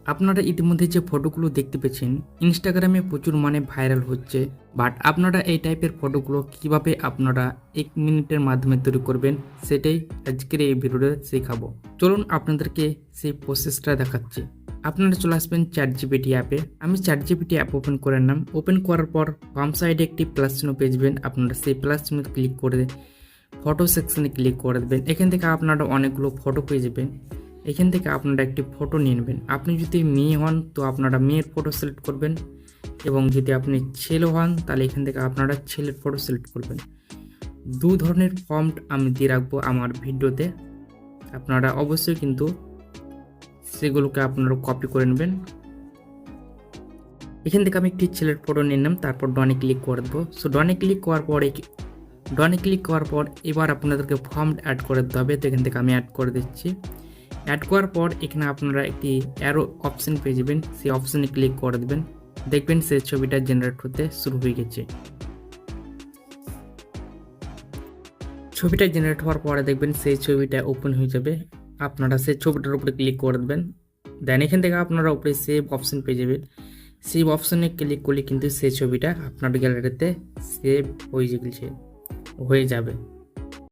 আপনারা ইতিমধ্যে যে ফটোগুলো দেখতে পেয়েছেন ইনস্টাগ্রামে প্রচুর ভাইরাল হচ্ছে, বাট আপনারা এই টাইপের ফটোগুলো কিভাবে আপনারা 1 মিনিটের মাধ্যমে তৈরি করবেন সেটাই আজকের এই ভিডিওতে শেখাবো। চলুন আপনাদেরকে সেই প্রসেসটা দেখাচ্ছি। আপনারা চলে আসবেন ChatGPT অ্যাপে। আমি ChatGPT অ্যাপ ওপেন করে নিলাম। ওপেন করার পর বাম সাইডে একটি প্লাস চিহ্ন পেয়ে যাবেন। আপনারা সেই প্লাস চিহ্ন ক্লিক করে ফটো সেকশনে ক্লিক করে দেবেন। এখান থেকে আপনারা অনেকগুলো ফটো পেয়ে যাবেন। এখান থেকে আপনারা একটি ফটো নিয়ে নেবেন। আপনি যদি মেয়ে হন তো আপনারা মেয়ের ফটো সিলেক্ট করবেন, এবং যদি আপনি ছেলে হন তাহলে এখান থেকে আপনারা ছেলের ফটো সিলেক্ট করবেন। দু ধরনের ফন্ট আমি দিয়ে রাখবো আমার ভিডিওতে, আপনারা অবশ্যই কিন্তু সেগুলোকে আপনারা কপি করে নেবেন। এখান থেকে আমি একটি ছেলের ফটো নিয়ে নিলাম, তারপর ডনে ক্লিক করে দেবো। সো ডনে ক্লিক করার পর এবার আপনাদেরকে ফন্ট অ্যাড করে দিতে হবে। তো এখান থেকে আমি অ্যাড করে দিচ্ছি। অ্যাড করার পর এখানে আপনারা একটি অ্যারো অপশন পেয়ে যাবেন, সেই অপশনে ক্লিক করে দেবেন। দেখবেন সেই ছবিটা জেনারেট হতে শুরু হয়ে গেছে। ছবিটা জেনারেট হওয়ার পরে দেখবেন সেই ছবিটা ওপেন হয়ে যাবে। আপনারা সেই ছবিটার উপরে ক্লিক করে দেবেন। দেন এখান থেকে আপনারা উপরে সেভ অপশন পেয়ে যাবেন। সেভ অপশনে ক্লিক করলে কিন্তু সেই ছবিটা আপনার গ্যালারিতে সেভ হয়ে যাবে।